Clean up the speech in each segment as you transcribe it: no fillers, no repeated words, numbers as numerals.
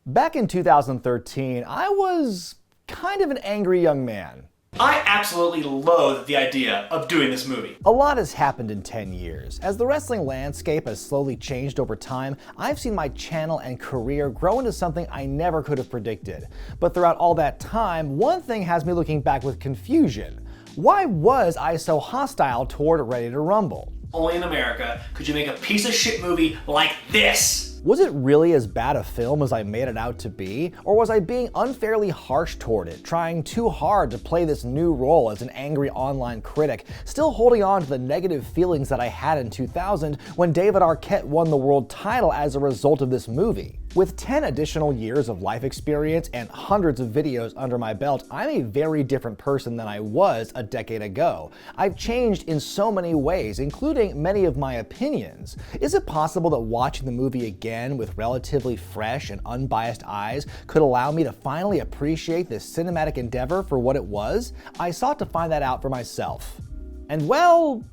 Back in 2013, I was kind of an angry young man. I absolutely loathe the idea of doing this movie. A lot has happened in 10 years. As the wrestling landscape has slowly changed over time, I've seen my channel and career grow into something I never could have predicted. But throughout all that time, one thing has me looking back with confusion. Why was I so hostile toward Ready to Rumble? Only in America could you make a piece of shit movie like this. Was it really as bad a film as I made it out to be? Or was I being unfairly harsh toward it, trying too hard to play this new role as an angry online critic, still holding on to the negative feelings that I had in 2000 when David Arquette won the world title as a result of this movie? With 10 additional years of life experience and hundreds of videos under my belt, I'm a very different person than I was a decade ago. I've changed in so many ways, including many of my opinions. Is it possible that watching the movie again with relatively fresh and unbiased eyes could allow me to finally appreciate this cinematic endeavor for what it was? I sought to find that out for myself. And well,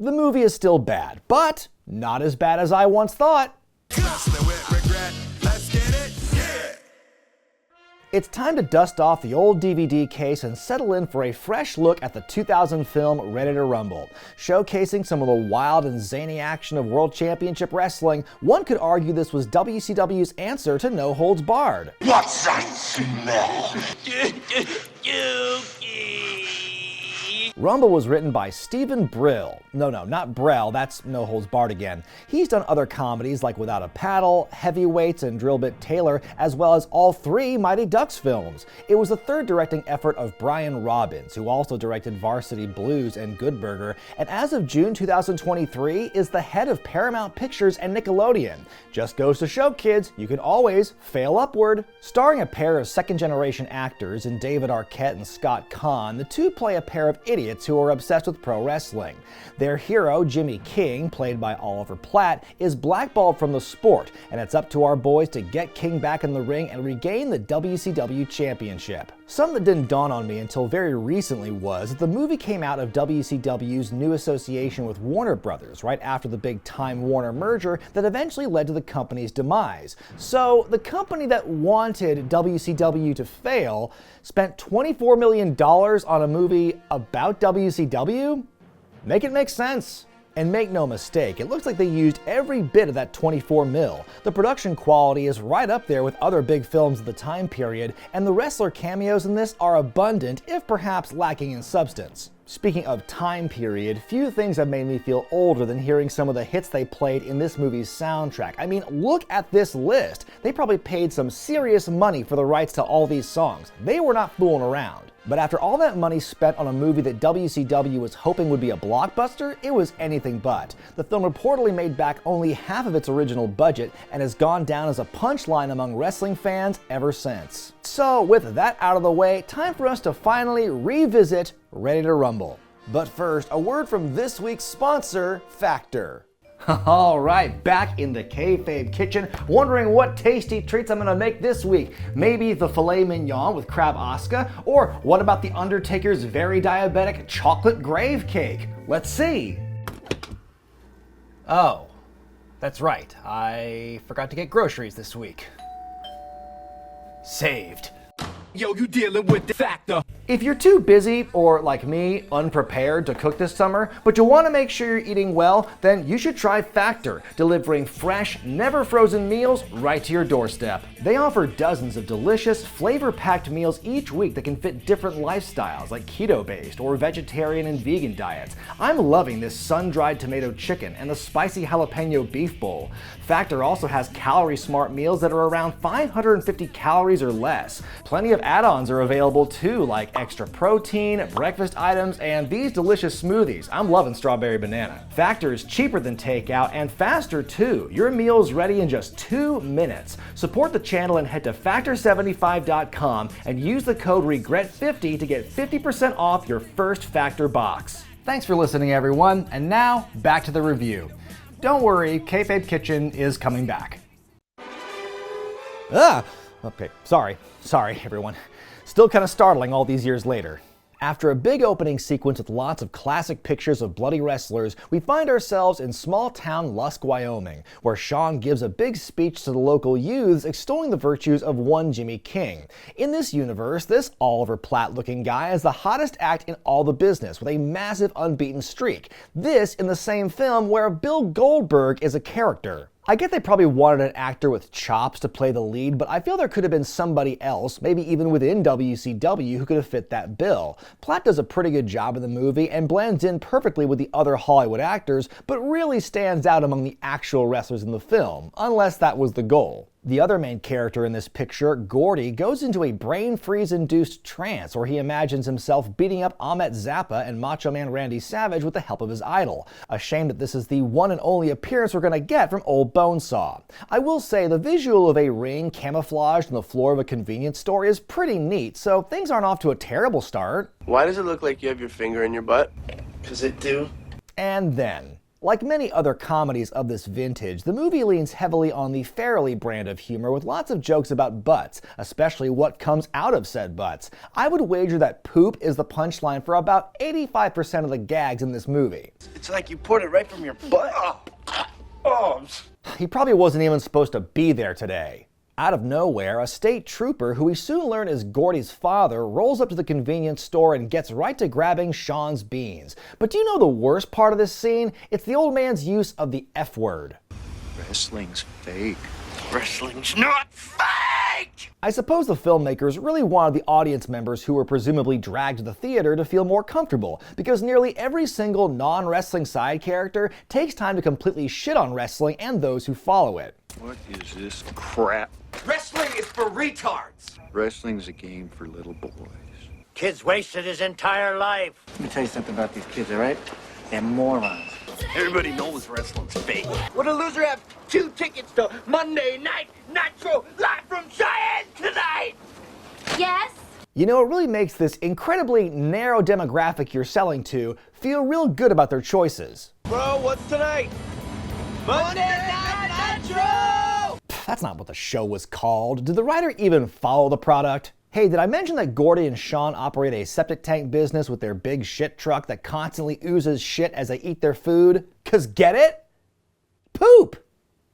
the movie is still bad, but not as bad as I once thought. Wrestling with regret. Let's get it, yeah! It's time to dust off the old DVD case and settle in for a fresh look at the 2000 film Ready to Rumble. Showcasing some of the wild and zany action of World Championship Wrestling, one could argue this was WCW's answer to No Holds Barred. What's that smell? Rumble was written by Stephen Brill. No, not Brell, that's No Holds Barred again. He's done other comedies like Without a Paddle, Heavyweights, and Drillbit Taylor, as well as all three Mighty Ducks films. It was the third directing effort of Brian Robbins, who also directed Varsity Blues and Good Burger, and as of June 2023 is the head of Paramount Pictures and Nickelodeon. Just goes to show, kids, you can always fail upward. Starring a pair of second-generation actors in David Arquette and Scott Caan, the two play a pair of idiots who are obsessed with pro wrestling. Their hero, Jimmy King, played by Oliver Platt, is blackballed from the sport, and it's up to our boys to get King back in the ring and regain the WCW Championship. Something that didn't dawn on me until very recently was that the movie came out of WCW's new association with Warner Brothers right after the big Time Warner merger that eventually led to the company's demise. So the company that wanted WCW to fail spent $24 million on a movie about WCW? Make it make sense. And make no mistake, it looks like they used every bit of that 24 mil. The production quality is right up there with other big films of the time period, and the wrestler cameos in this are abundant, if perhaps lacking in substance. Speaking of time period, few things have made me feel older than hearing some of the hits they played in this movie's soundtrack. I mean, look at this list. They probably paid some serious money for the rights to all these songs. They were not fooling around. But after all that money spent on a movie that WCW was hoping would be a blockbuster, it was anything but. The film reportedly made back only half of its original budget and has gone down as a punchline among wrestling fans ever since. So with that out of the way, time for us to finally revisit Ready to Rumble. But first, a word from this week's sponsor, Factor. Alright, back in the kayfabe kitchen, wondering what tasty treats I'm gonna make this week. Maybe the filet mignon with crab Oscar, or what about the Undertaker's very diabetic chocolate grave cake? Let's see. Oh, that's right, I forgot to get groceries this week. Saved. Yo, you dealing with the Factor. If you're too busy, or like me, unprepared to cook this summer, but you want to make sure you're eating well, then you should try Factor, delivering fresh, never frozen meals right to your doorstep. They offer dozens of delicious, flavor-packed meals each week that can fit different lifestyles, like keto-based or vegetarian and vegan diets. I'm loving this sun-dried tomato chicken and the spicy jalapeno beef bowl. Factor also has calorie-smart meals that are around 550 calories or less. Plenty of add-ons are available too, like extra protein, breakfast items, and these delicious smoothies. I'm loving strawberry banana. Factor is cheaper than takeout and faster too. Your meal's ready in just 2 minutes. Support the channel and head to factor75.com and use the code REGRET50 to get 50% off your first Factor box. Thanks for listening, everyone, and now back to the review. Don't worry, Kayfabe Kitchen is coming back. Okay, sorry everyone. Still kind of startling all these years later. After a big opening sequence with lots of classic pictures of bloody wrestlers, we find ourselves in small-town Lusk, Wyoming, where Shawn gives a big speech to the local youths extolling the virtues of one Jimmy King. In this universe, this Oliver Platt-looking guy is the hottest act in all the business, with a massive unbeaten streak. This in the same film where Bill Goldberg is a character. I get they probably wanted an actor with chops to play the lead, but I feel there could have been somebody else, maybe even within WCW, who could have fit that bill. Platt does a pretty good job in the movie and blends in perfectly with the other Hollywood actors, but really stands out among the actual wrestlers in the film, unless that was the goal. The other main character in this picture, Gordy, goes into a brain freeze-induced trance where he imagines himself beating up Ahmet Zappa and Macho Man Randy Savage with the help of his idol. A shame that this is the one and only appearance we're gonna get from Old Bonesaw. I will say the visual of a ring camouflaged on the floor of a convenience store is pretty neat, so things aren't off to a terrible start. Why does it look like you have your finger in your butt? 'Cause it do. And then, like many other comedies of this vintage, the movie leans heavily on the Farrelly brand of humor with lots of jokes about butts, especially what comes out of said butts. I would wager that poop is the punchline for about 85% of the gags in this movie. It's like you poured it right from your butt. Oh. He probably wasn't even supposed to be there today. Out of nowhere, a state trooper, who we soon learn is Gordy's father, rolls up to the convenience store and gets right to grabbing Shawn's beans. But do you know the worst part of this scene? It's the old man's use of the F word. Wrestling's fake. Wrestling's not fake! I suppose the filmmakers really wanted the audience members who were presumably dragged to the theater to feel more comfortable, because nearly every single non-wrestling side character takes time to completely shit on wrestling and those who follow it. What is this crap? Wrestling is for retards. Wrestling's a game for little boys. Kid's wasted his entire life. Let me tell you something about these kids, all right? They're morons. Everybody knows wrestling's fake. Would a loser have 2 tickets to Monday Night Nitro live from Cheyenne tonight? Yes? You know, it really makes this incredibly narrow demographic you're selling to feel real good about their choices. Bro, what's tonight? Monday Night Nitro! That's not what the show was called. Did the writer even follow the product? Hey, did I mention that Gordy and Shawn operate a septic tank business with their big shit truck that constantly oozes shit as they eat their food? 'Cause get it? Poop!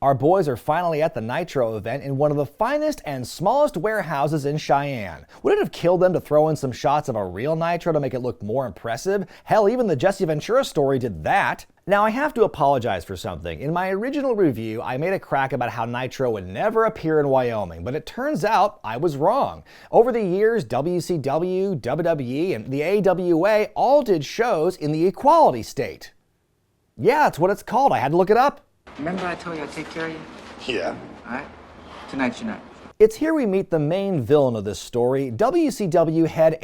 Our boys are finally at the Nitro event in one of the finest and smallest warehouses in Cheyenne. Would it have killed them to throw in some shots of a real Nitro to make it look more impressive? Hell, even the Jesse Ventura story did that. Now, I have to apologize for something. In my original review, I made a crack about how Nitro would never appear in Wyoming, but it turns out I was wrong. Over the years, WCW, WWE, and the AWA all did shows in the Equality State. Yeah, that's what it's called. I had to look it up. Remember I told you I'd take care of you? Yeah. All right? Tonight's your night. It's here we meet the main villain of this story, WCW head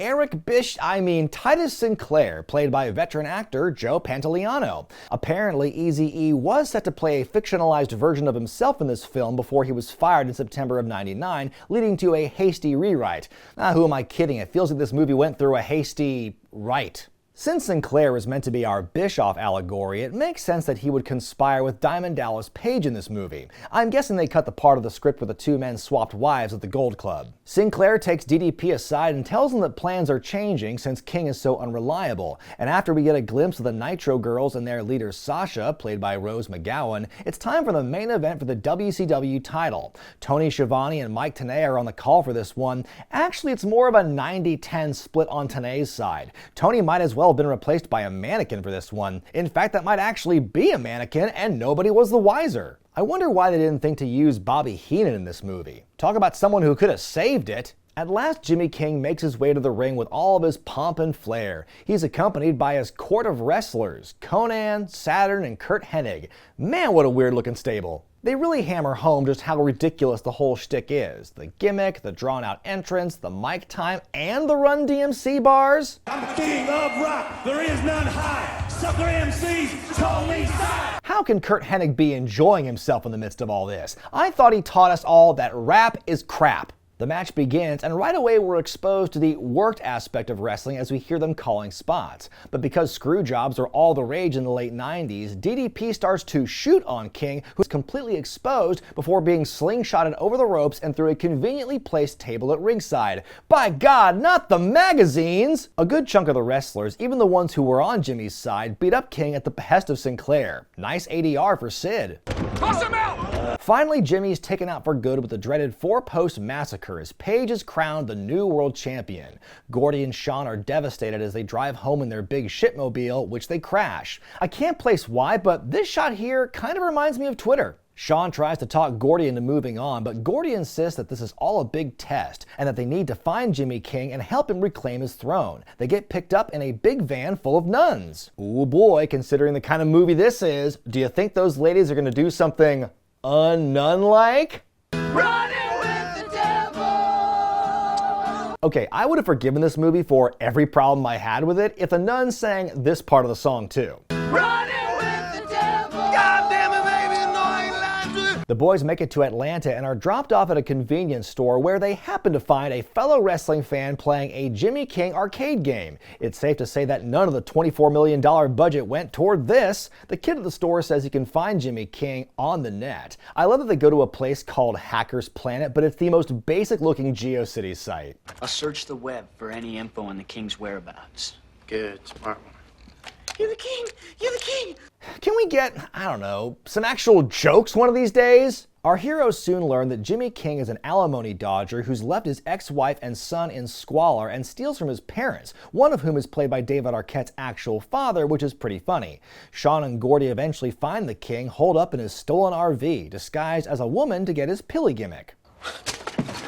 Titus Sinclair, played by veteran actor Joe Pantoliano. Apparently, Eazy-E was set to play a fictionalized version of himself in this film before he was fired in September of '99, leading to a hasty rewrite. Who am I kidding? It feels like this movie went through a hasty write. Since Sinclair is meant to be our Bischoff allegory, it makes sense that he would conspire with Diamond Dallas Page in this movie. I'm guessing they cut the part of the script where the two men swapped wives at the Gold Club. Sinclair takes DDP aside and tells him that plans are changing since King is so unreliable. And after we get a glimpse of the Nitro girls and their leader Sasha, played by Rose McGowan, it's time for the main event for the WCW title. Tony Schiavone and Mike Tenay are on the call for this one. Actually, it's more of a 90-10 split on Tenay's side. Tony might as well have been replaced by a mannequin for this one. In fact, that might actually be a mannequin, and nobody was the wiser. I wonder why they didn't think to use Bobby Heenan in this movie. Talk about someone who could have saved it. At last, Jimmy King makes his way to the ring with all of his pomp and flair. He's accompanied by his court of wrestlers, Conan, Saturn, and Curt Hennig. Man, what a weird-looking stable. They really hammer home just how ridiculous the whole shtick is. The gimmick, the drawn-out entrance, the mic time, and the Run DMC bars. I'm the king of rock. There is none high. Sucker MCs told me stop. How can Curt Hennig be enjoying himself in the midst of all this? I thought he taught us all that rap is crap. The match begins, and right away we're exposed to the worked aspect of wrestling as we hear them calling spots. But because screw jobs are all the rage in the late 90s, DDP starts to shoot on King, who's completely exposed before being slingshotted over the ropes and through a conveniently placed table at ringside. By God, not the magazines! A good chunk of the wrestlers, even the ones who were on Jimmy's side, beat up King at the behest of Sinclair. Nice ADR for Sid. Toss him out! Finally, Jimmy's taken out for good with the dreaded 4-post massacre as Paige is crowned the new world champion. Gordy and Shawn are devastated as they drive home in their big shitmobile, which they crash. I can't place why, but this shot here kind of reminds me of Twitter. Shawn tries to talk Gordy into moving on, but Gordy insists that this is all a big test and that they need to find Jimmy King and help him reclaim his throne. They get picked up in a big van full of nuns. Ooh boy, considering the kind of movie this is, do you think those ladies are going to do something un-nun-like? Running with the devil! Okay, I would have forgiven this movie for every problem I had with it if the nuns sang this part of the song too. Running with the devil! God damn it, baby, no, I ain't lying to you. The boys make it to Atlanta and are dropped off at a convenience store where they happen to find a fellow wrestling fan playing a Jimmy King arcade game. It's safe to say that none of the $24 million budget went toward this. The kid at the store says he can find Jimmy King on the net. I love that they go to a place called Hacker's Planet, but it's the most basic looking GeoCities site. I'll search the web for any info on the King's whereabouts. Good, smart one. You're the king! You're the king! Can we get, I don't know, some actual jokes one of these days? Our heroes soon learn that Jimmy King is an alimony dodger who's left his ex-wife and son in squalor and steals from his parents, one of whom is played by David Arquette's actual father, which is pretty funny. Shawn and Gordy eventually find the King holed up in his stolen RV, disguised as a woman to get his pilly gimmick.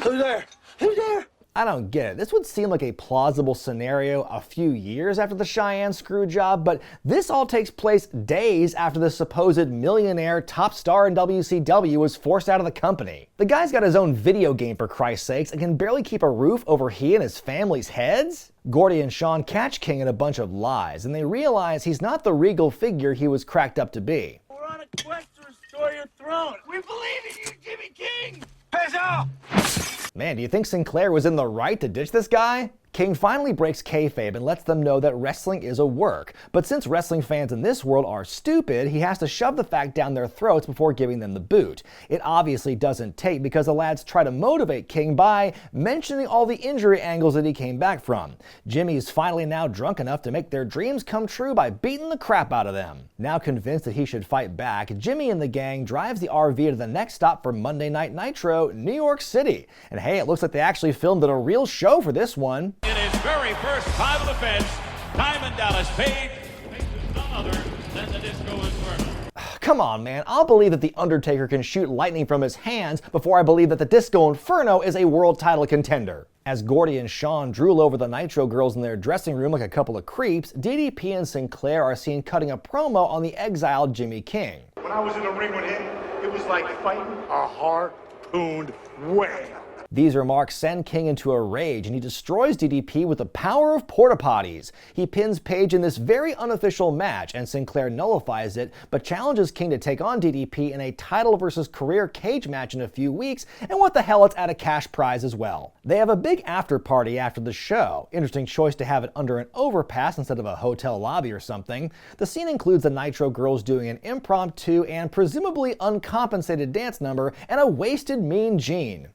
Who's there? Who's there? I don't get it. This would seem like a plausible scenario a few years after the Cheyenne screw job, but this all takes place days after the supposed millionaire top star in WCW was forced out of the company. The guy's got his own video game for Christ's sakes and can barely keep a roof over he and his family's heads? Gordy and Shawn catch King in a bunch of lies, and they realize he's not the regal figure he was cracked up to be. We're on a quest to restore your throne. We believe in you, Jimmy King! Peace out! Man, do you think Sinclair was in the right to ditch this guy? King finally breaks kayfabe and lets them know that wrestling is a work. But since wrestling fans in this world are stupid, he has to shove the fact down their throats before giving them the boot. It obviously doesn't take because the lads try to motivate King by mentioning all the injury angles that he came back from. Jimmy's finally now drunk enough to make their dreams come true by beating the crap out of them. Now convinced that he should fight back, Jimmy and the gang drives the RV to the next stop for Monday Night Nitro, New York City. And hey, it looks like they actually filmed a real show for this one. In his very first time of the fence, Diamond Dallas Page faces none other than the Disco Inferno. Come on, man. I'll believe that The Undertaker can shoot lightning from his hands before I believe that the Disco Inferno is a world title contender. As Gordy and Shawn drool over the Nitro girls in their dressing room like a couple of creeps, DDP and Sinclair are seen cutting a promo on the exiled Jimmy King. When I was in the ring with him, it was like fighting a harpooned whale. These remarks send King into a rage and he destroys DDP with the power of porta potties. He pins Paige in this very unofficial match and Sinclair nullifies it, but challenges King to take on DDP in a title versus career cage match in a few weeks, and what the hell, it's at a cash prize as well. They have a big after party after the show. Interesting choice to have it under an overpass instead of a hotel lobby or something. The scene includes the Nitro girls doing an impromptu and presumably uncompensated dance number and a wasted Mean Gene.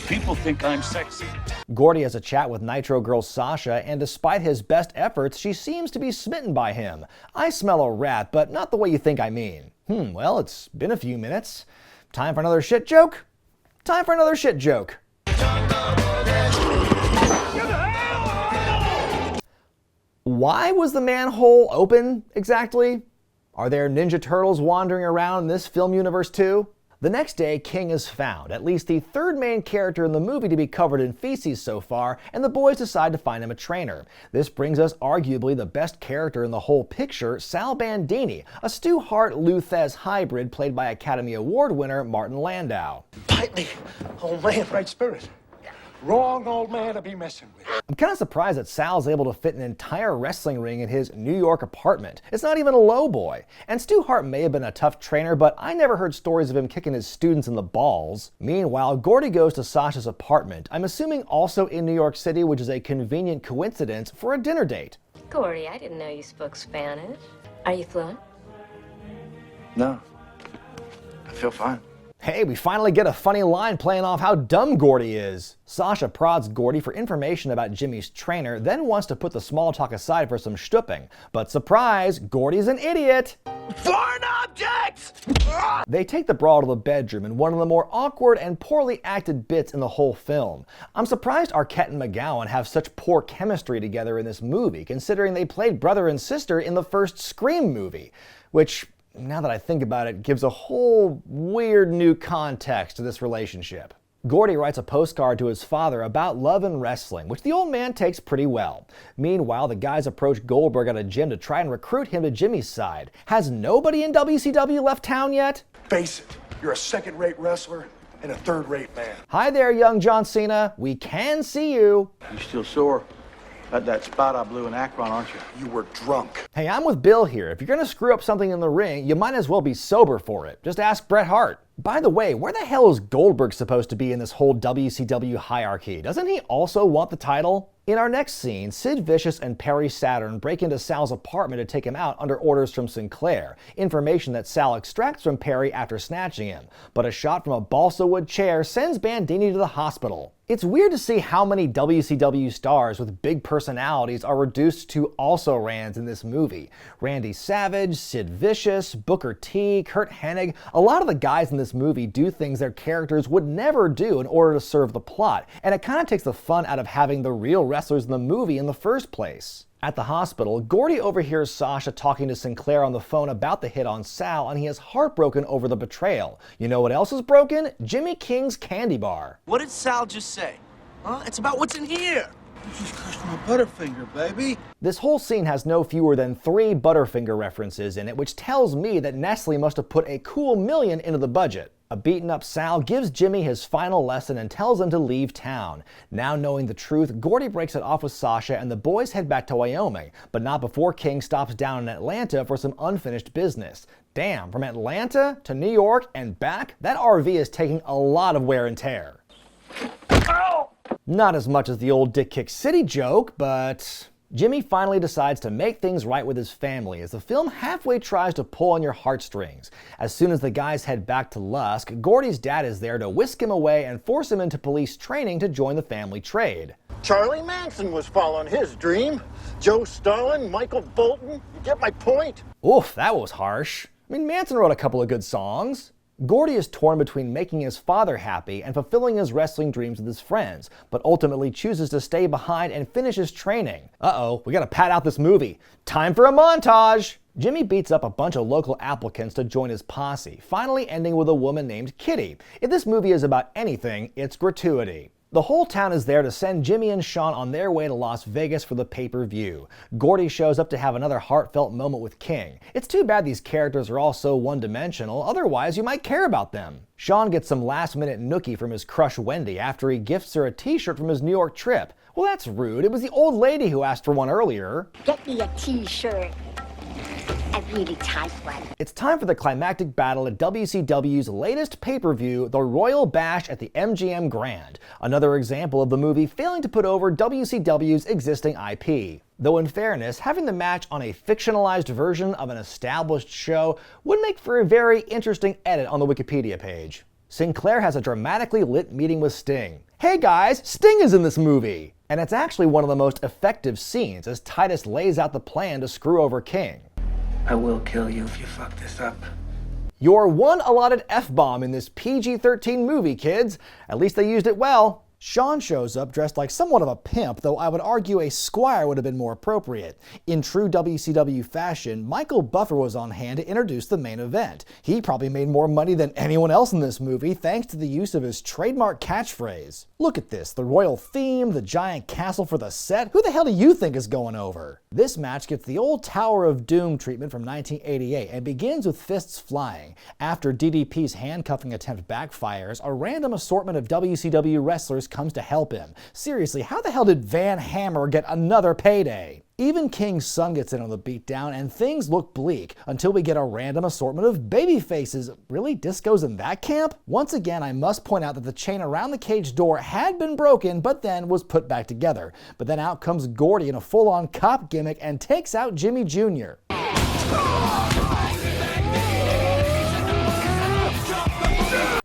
People think I'm sexy. Gordy has a chat with Nitro girl Sasha, and despite his best efforts, she seems to be smitten by him. I smell a rat, but not the way you think I mean. Well, it's been a few minutes. Time for another shit joke? Time for another shit joke. Why was the manhole open, exactly? Are there Ninja Turtles wandering around in this film universe too? The next day, King is found, at least the third main character in the movie to be covered in feces so far, and the boys decide to find him a trainer. This brings us arguably the best character in the whole picture, Sal Bandini, a Stu Hart-Lou Thez hybrid played by Academy Award winner Martin Landau. Tightly. Oh man, right spirit. Wrong old man to be messing with. I'm kind of surprised that Sal's able to fit an entire wrestling ring in his New York apartment. It's not even a low boy. And Stu Hart may have been a tough trainer, but I never heard stories of him kicking his students in the balls. Meanwhile, Gordy goes to Sasha's apartment, I'm assuming also in New York City, which is a convenient coincidence for a dinner date. Gordy, I didn't know you spoke Spanish. Are you fluent? No. I feel fine. Hey, we finally get a funny line playing off how dumb Gordy is. Sasha prods Gordy for information about Jimmy's trainer, then wants to put the small talk aside for some shtupping. But surprise, Gordy's an idiot! Foreign objects! They take the brawl to the bedroom in one of the more awkward and poorly acted bits in the whole film. I'm surprised Arquette and McGowan have such poor chemistry together in this movie, considering they played brother and sister in the first Scream movie, which, now that I think about it, gives a whole weird new context to this relationship. Gordy writes a postcard to his father about love and wrestling, which the old man takes pretty well. Meanwhile, the guys approach Goldberg at a gym to try and recruit him to Jimmy's side. Has nobody in WCW left town yet? Face it, you're a second-rate wrestler and a third-rate man. Hi there, young John Cena. We can see you. You still sore? At that spot I blew in Akron, aren't you? You were drunk. Hey, I'm with Bill here. If you're gonna screw up something in the ring, you might as well be sober for it. Just ask Bret Hart. By the way, where the hell is Goldberg supposed to be in this whole WCW hierarchy? Doesn't he also want the title? In our next scene, Sid Vicious and Perry Saturn break into Sal's apartment to take him out under orders from Sinclair, information that Sal extracts from Perry after snatching him, but a shot from a balsa wood chair sends Bandini to the hospital. It's weird to see how many WCW stars with big personalities are reduced to also-rans in this movie. Randy Savage, Sid Vicious, Booker T, Kurt Hennig. A lot of the guys in this movie do things their characters would never do in order to serve the plot, and it kind of takes the fun out of having the real wrestlers in the movie in the first place. At the hospital, Gordy overhears Sasha talking to Sinclair on the phone about the hit on Sal, and he is heartbroken over the betrayal. You know what else is broken? Jimmy King's candy bar. What did Sal just say? Huh? It's about what's in here. You just crushed my Butterfinger, baby. This whole scene has no fewer than 3 Butterfinger references in it, which tells me that Nestle must have put a cool $1 million into the budget. A beaten up Sal gives Jimmy his final lesson and tells him to leave town. Now knowing the truth, Gordy breaks it off with Sasha and the boys head back to Wyoming, but not before King stops down in Atlanta for some unfinished business. Damn, from Atlanta to New York and back, that RV is taking a lot of wear and tear. Ow! Not as much as the old Dick Kick City joke, but Jimmy finally decides to make things right with his family as the film halfway tries to pull on your heartstrings. As soon as the guys head back to Lusk, Gordy's dad is there to whisk him away and force him into police training to join the family trade. Charlie Manson was following his dream. Joe Stalin, Michael Bolton. You get my point? Oof, that was harsh. I mean, Manson wrote a couple of good songs. Gordy is torn between making his father happy and fulfilling his wrestling dreams with his friends, but ultimately chooses to stay behind and finish his training. Uh-oh, we gotta pad out this movie. Time for a montage! Jimmy beats up a bunch of local applicants to join his posse, finally ending with a woman named Kitty. If this movie is about anything, it's gratuity. The whole town is there to send Jimmy and Sean on their way to Las Vegas for the pay-per-view. Gordy shows up to have another heartfelt moment with King. It's too bad these characters are all so one-dimensional, otherwise you might care about them. Sean gets some last-minute nookie from his crush Wendy after he gifts her a t-shirt from his New York trip. Well, that's rude. It was the old lady who asked for one earlier. Get me a t-shirt. A really tight one. It's time for the climactic battle at WCW's latest pay-per-view, the Royal Bash at the MGM Grand. Another example of the movie failing to put over WCW's existing IP. Though in fairness, having the match on a fictionalized version of an established show would make for a very interesting edit on the Wikipedia page. Sinclair has a dramatically lit meeting with Sting. Hey guys, Sting is in this movie! And it's actually one of the most effective scenes as Titus lays out the plan to screw over King. I will kill you if you fuck this up. Your one allotted F-bomb in this PG-13 movie, kids. At least they used it well. Sean shows up dressed like somewhat of a pimp, though I would argue a squire would have been more appropriate. In true WCW fashion, Michael Buffer was on hand to introduce the main event. He probably made more money than anyone else in this movie thanks to the use of his trademark catchphrase. Look at this, the royal theme, the giant castle for the set. Who the hell do you think is going over? This match gets the old Tower of Doom treatment from 1988 and begins with fists flying. After DDP's handcuffing attempt backfires, a random assortment of WCW wrestlers just comes to help him. Seriously, how the hell did Van Hammer get another payday? Even King's son gets in on the beatdown, and things look bleak until we get a random assortment of baby faces. Really? Disco's in that camp? Once again, I must point out that the chain around the cage door had been broken, but then was put back together. But then out comes Gordy in a full-on cop gimmick and takes out Jimmy Jr.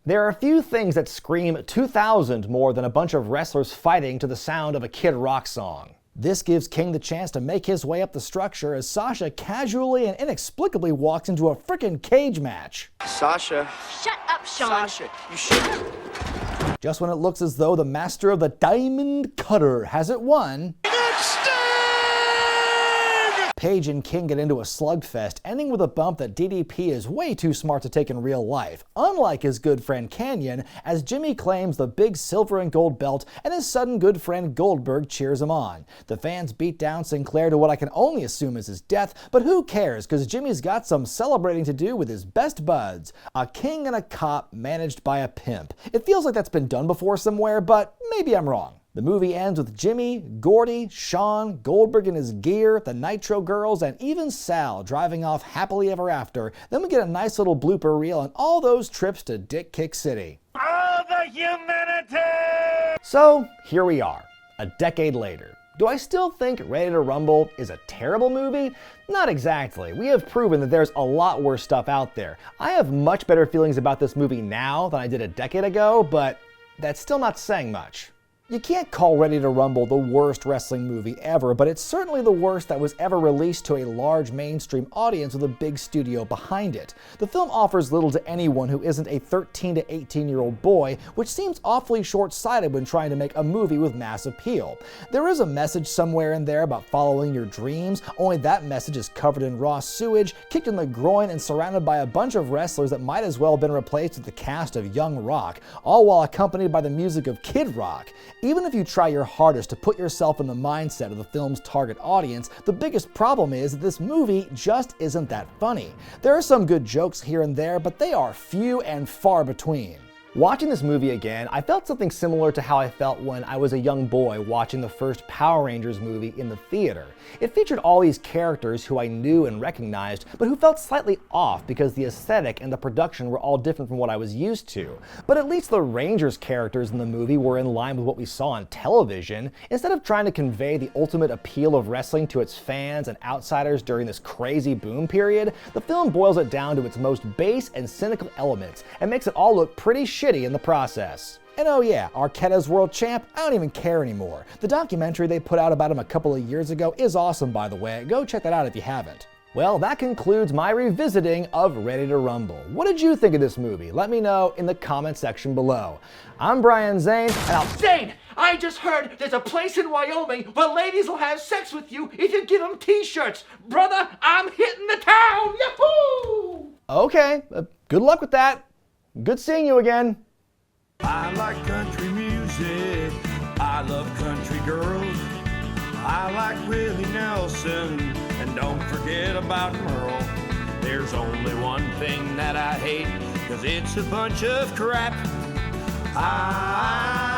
There are a few things that scream 2000 more than a bunch of wrestlers fighting to the sound of a Kid Rock song. This gives King the chance to make his way up the structure as Sasha casually and inexplicably walks into a frickin' cage match. Sasha. Shut up, Sean. Sasha, you should. Just when it looks as though the master of the Diamond Cutter has it won, Paige and King get into a slugfest, ending with a bump that DDP is way too smart to take in real life, unlike his good friend Kanyon, as Jimmy claims the big silver and gold belt and his sudden good friend Goldberg cheers him on. The fans beat down Sinclair to what I can only assume is his death, but who cares, because Jimmy's got some celebrating to do with his best buds, a king and a cop managed by a pimp. It feels like that's been done before somewhere, but maybe I'm wrong. The movie ends with Jimmy, Gordy, Sean, Goldberg in his gear, the Nitro girls, and even Sal driving off happily ever after. Then we get a nice little blooper reel and all those trips to Dick Kick City. All the humanity! So here we are, a decade later. Do I still think Ready to Rumble is a terrible movie? Not exactly. We have proven that there's a lot worse stuff out there. I have much better feelings about this movie now than I did a decade ago, but that's still not saying much. You can't call Ready to Rumble the worst wrestling movie ever, but it's certainly the worst that was ever released to a large mainstream audience with a big studio behind it. The film offers little to anyone who isn't a 13 to 18-year-old boy, which seems awfully short-sighted when trying to make a movie with mass appeal. There is a message somewhere in there about following your dreams, only that message is covered in raw sewage, kicked in the groin, and surrounded by a bunch of wrestlers that might as well have been replaced with the cast of Young Rock, all while accompanied by the music of Kid Rock. Even if you try your hardest to put yourself in the mindset of the film's target audience, the biggest problem is that this movie just isn't that funny. There are some good jokes here and there, but they are few and far between. Watching this movie again, I felt something similar to how I felt when I was a young boy watching the first Power Rangers movie in the theater. It featured all these characters who I knew and recognized, but who felt slightly off because the aesthetic and the production were all different from what I was used to. But at least the Rangers characters in the movie were in line with what we saw on television. Instead of trying to convey the ultimate appeal of wrestling to its fans and outsiders during this crazy boom period, the film boils it down to its most base and cynical elements and makes it all look pretty shitty in the process. And oh yeah, Arquetta's world champ, I don't even care anymore. The documentary they put out about him a couple of years ago is awesome, by the way. Go check that out if you haven't. Well, that concludes my revisiting of Ready to Rumble. What did you think of this movie? Let me know in the comment section below. I'm Brian Zane, and I'll... Zane, I just heard there's a place in Wyoming where ladies will have sex with you if you give them t-shirts. Brother, I'm hitting the town. Yahoo! Okay, good luck with that. Good seeing you again. I like country music. I love country girls. I like Willie Nelson. And don't forget about Merle. There's only one thing that I hate, 'cause it's a bunch of crap. I